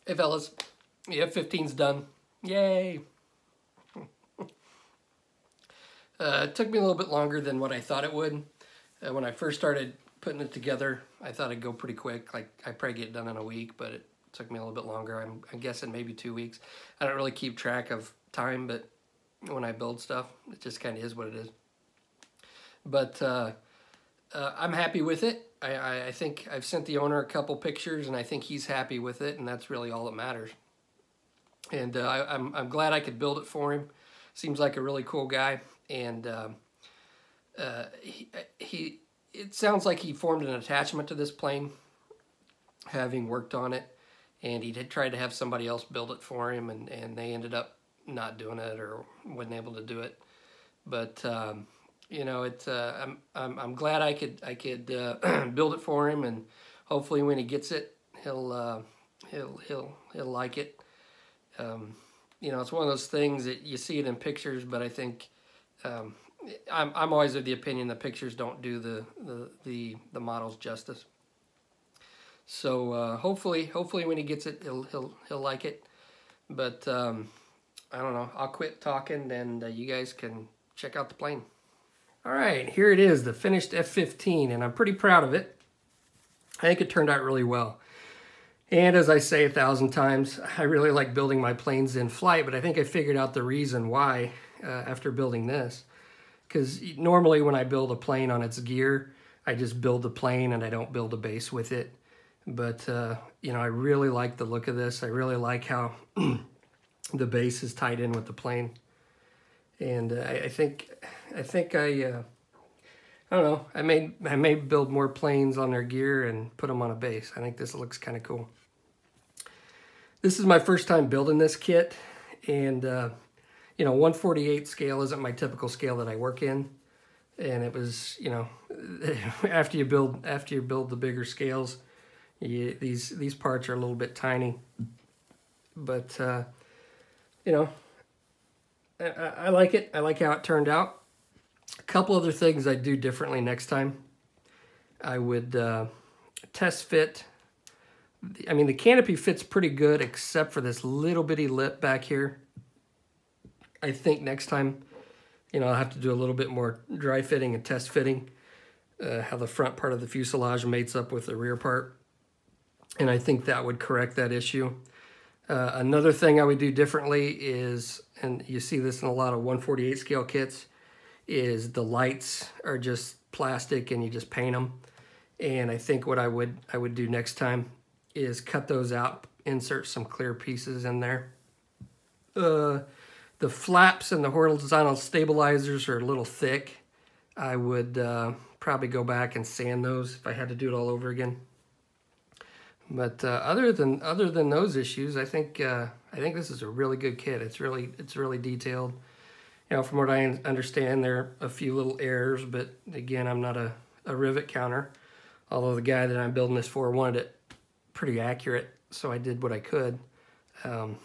Hey fellas, the F15's done. Yay! It took me a little bit longer than what I thought it would. When I first started putting it together, I thought it'd go pretty quick. Like, I'd probably get it done in a week, but it took me a little bit longer. I'm guessing maybe 2 weeks. I don't really keep track of time, but when I build stuff, it just kind of is what it is. But I'm happy with it. I think I've sent the owner a couple pictures, and I think he's happy with it, and that's really all that matters. And I'm glad I could build it for him. Seems like a really cool guy, and it sounds like he formed an attachment to this plane, having worked on it, and he did try to have somebody else build it for him, and they ended up not doing it or wasn't able to do it. But you know, it's I'm glad I could build it for him, and hopefully when he gets it, he'll like it. You know, it's one of those things that you see it in pictures, but I think I'm always of the opinion that pictures don't do the models justice. So hopefully when he gets it, he'll like it. But I don't know. I'll quit talking, and you guys can check out the plane. All right, here it is, the finished F-15, and I'm pretty proud of it. I think it turned out really well. And as I say 1,000 times, I really like building my planes in flight, but I think I figured out the reason why after building this. Because normally when I build a plane on its gear, I just build the plane and I don't build a base with it. But, you know, I really like the look of this. I really like how the base is tied in with the plane. And I don't know, I may build more planes on their gear and put them on a base. I think this looks kind of cool. This is my first time building this kit, and you know, 1/48 scale isn't my typical scale that I work in, and it was, you know, after you build the bigger scales, these parts are a little bit tiny, but you know, I like it. I like how it turned out. A couple other things I'd do differently next time. I would test fit. I mean, the canopy fits pretty good except for this little bitty lip back here. I think next time, you know, I'll have to do a little bit more dry fitting and test fitting, how the front part of the fuselage mates up with the rear part. And I think that would correct that issue. Another thing I would do differently is, and you see this in a lot of 1/48 scale kits, is the lights are just plastic and you just paint them. And I think what I would do next time is cut those out, insert some clear pieces in there. The flaps and the horizontal stabilizers are a little thick. I would probably go back and sand those if I had to do it all over again. But other than those issues, I think this is a really good kit. It's really detailed. You know, from what I understand, there are a few little errors, but again, I'm not a rivet counter. Although the guy that I'm building this for wanted it pretty accurate, so I did what I could. You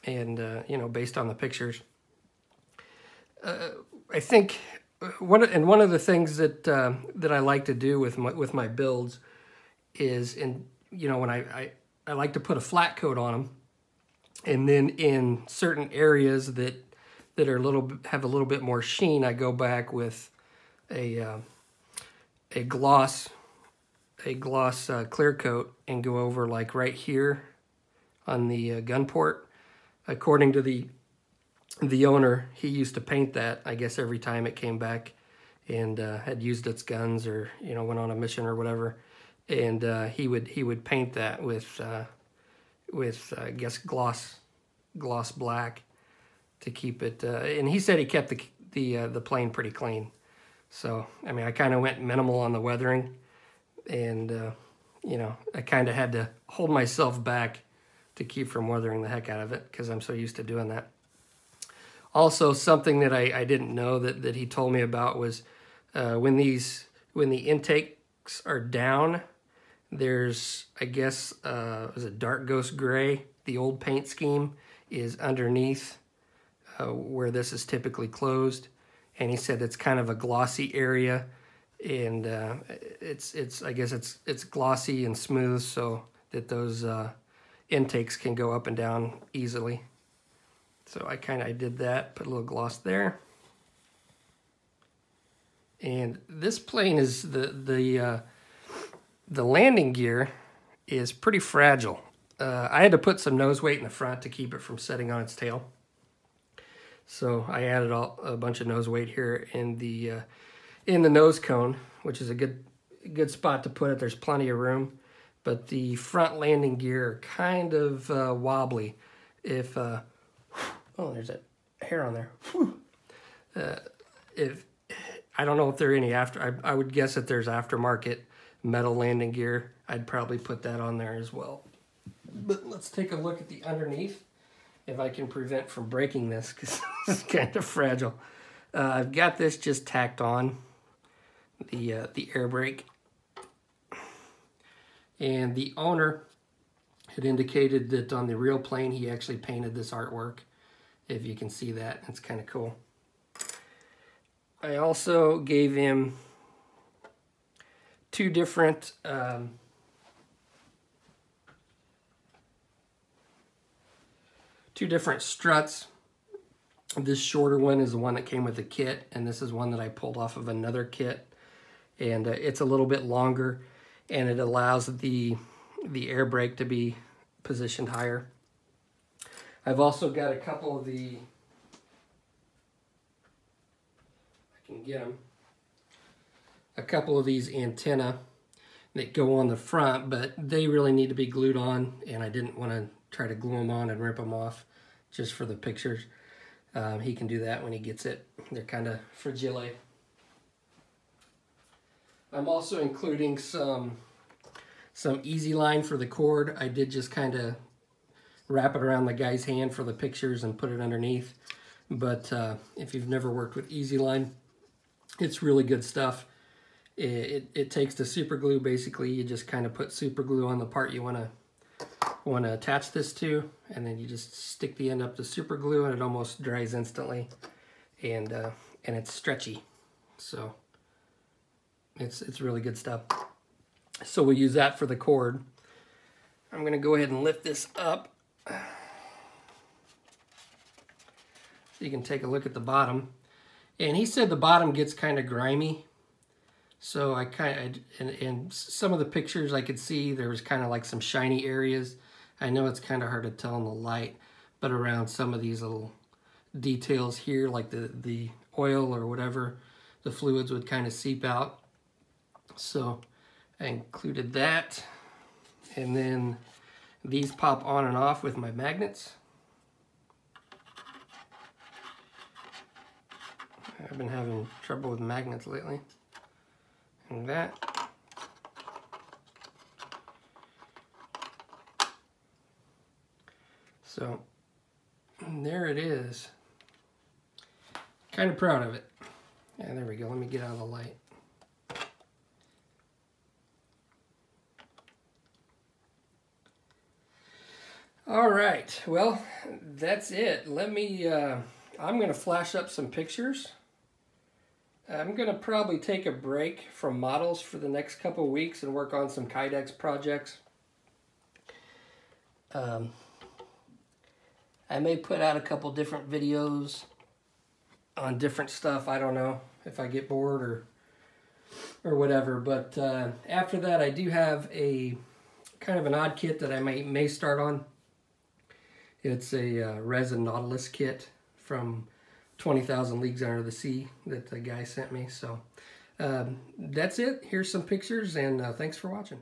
know, based on the pictures, I think one of the things that I like to do with my builds is, you know, when I like to put a flat coat on them, and then in certain areas that are have a little bit more sheen, I go back with a gloss clear coat and go over, like right here on the gun port. According to the owner, he used to paint that, I guess, every time it came back and had used its guns, or, you know, went on a mission or whatever. And he would paint that with I guess gloss black to keep it. And he said he kept the plane pretty clean. So I mean, I kind of went minimal on the weathering, and you know, I kind of had to hold myself back to keep from weathering the heck out of it, because I'm so used to doing that. Also, something that I didn't know that he told me about was when the intakes are down, there's, I guess, was it dark ghost gray? The old paint scheme is underneath where this is typically closed, and he said it's kind of a glossy area, and I guess it's glossy and smooth, so that those intakes can go up and down easily. So I did that, put a little gloss there. And this plane is the landing gear is pretty fragile. I had to put some nose weight in the front to keep it from setting on its tail. So I added a bunch of nose weight here in the nose cone, which is a good spot to put it. There's plenty of room, but the front landing gear are kind of wobbly. If oh, there's that hair on there. If I don't know if there are any I would guess that there's aftermarket metal landing gear. I'd probably put that on there as well. But let's take a look at the underneath, if I can prevent from breaking this, because it's kind of fragile. I've got this just tacked on, the air brake. And the owner had indicated that on the real plane he actually painted this artwork. If you can see that, it's kind of cool. I also gave him two different struts. This shorter one is the one that came with the kit, and this is one that I pulled off of another kit. And it's a little bit longer, and it allows the air brake to be positioned higher. I've also got a couple of the, I can get them, a couple of these antenna that go on the front, but they really need to be glued on, and I didn't want to try to glue them on and rip them off just for the pictures. He can do that when he gets it. They're kind of fragile. I'm also including some easy line for the cord. I did just kind of wrap it around the guy's hand for the pictures and put it underneath. But if you've never worked with easy line, it's really good stuff. It takes the super glue. Basically, you just kind of put super glue on the part you want to attach this to, and then you just stick the end up to super glue, and it almost dries instantly, and it's stretchy, so it's really good stuff. So we'll use that for the cord. I'm going to go ahead and lift this up so you can take a look at the bottom. And he said the bottom gets kind of grimy. So and some of the pictures I could see there was kind of like some shiny areas. I know it's kind of hard to tell in the light, but around some of these little details here, like the oil or whatever, the fluids would kind of seep out. So I included that. And then these pop on and off with my magnets. I've been having trouble with magnets lately. And that. So there it is. Kind of proud of it. Yeah, there we go. Let me get out of the light. All right, well, that's it. Let me, I'm going to flash up some pictures. I'm going to probably take a break from models for the next couple of weeks and work on some Kydex projects. I may put out a couple different videos on different stuff. I don't know if I get bored or whatever. But after that, I do have a kind of an odd kit that I may start on. It's a resin Nautilus kit from 20,000 Leagues Under the Sea that the guy sent me. So that's it. Here's some pictures, and thanks for watching.